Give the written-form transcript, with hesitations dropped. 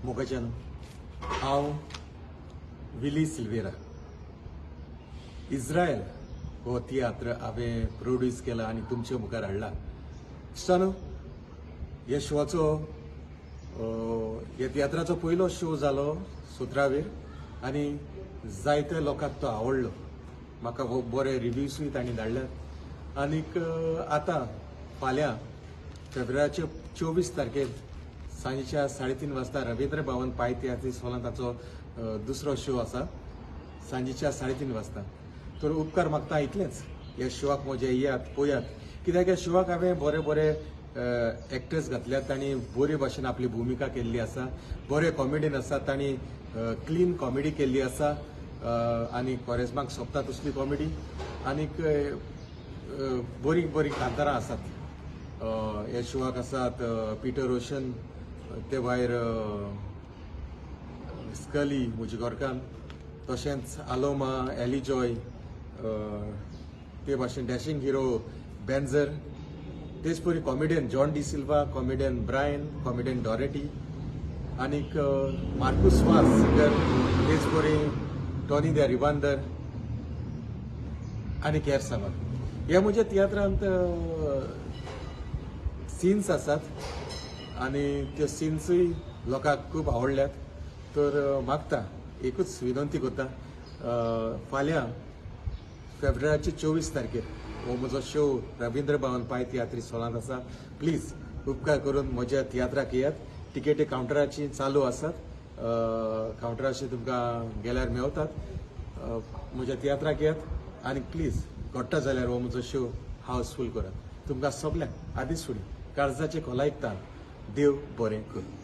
मोगाच्यान हांव विली सिल्वेरा. इस्रायल हो तियात्र हांवें प्रोड्यूस केला आनी तुमचे मुखार हाडला. इश्टानो, ह्या शोचो ह्या तियात्राचो पयलो शो जालो सुत्रावेर आनी जायत्या लोकांक तो आवडलो. म्हाका बरे रिव्ह्यूजूय तांणी धाडल्यात. आनीक आतां फाल्यां फेब्रुवारीचे 24 तारखेर सांजेच्या 3:30 वाजता रवींद्र भवन पाय तियात्री हॉलांत ताचो दुसरो शो आसा सांजेच्या 3:30 वाजता. तर उपकार मागता इतलेंच, ह्या शोवाक म्हजे येयात पळयात, कित्याक ह्या शोवाक हांवें बरे बरे एक्टर्स घातल्यात. तांणी बरे भाशेन आपली भुमिका केल्ली आसा. बरे कॉमेडीन आसा, तांणी क्लीन कॉमेडी केल्ली आसा आनी कोरेजमाक सोंपता तसली कॉमेडी. आनीक बरी बरी कांतारां आसात. ह्या शोवाक आसात पिटर ओशन, ते भायर स्कली मुजगोरकार, तशेंच आलोमा, एली जॉय, ते भाशेन डॅशिंग हिरो बेन्झर, तेच परी कॉमेडियन जॉन डी सिल्वा, कॉमेडियन ब्रायन, कॉमेडियन डॉरेटी, आनीक मार्कुस वास सिंगर, तेच परी टॉनी द रिबांदर आनी हेर सामान. ह्या म्हज्या तियात्रांत सीन्स आसात आनी त्यो सीन्सूय लोकांक खूब आवडल्यात. तर मागता एकूच विनंती करता, फाल्यां फेब्रुवारीचे 24 तारखेर हो म्हजो शो रवींद्र भवन पाय तियात्री हॉलांत आसा. प्लीज उपकार करून म्हज्या तियात्राक येयात. तिकेटी कावंटराची चालू आसात. कावंटराचेर तुमकां गेल्यार मेळटात. म्हज्या तियात्राक येयात आनी प्लीज घडटा जाल्यार हो म्हजो शो हावसफूल करात. तुमकां सगल्यांक आदींच फुडें काळजाचे खोलायकतान देव बरें करूं.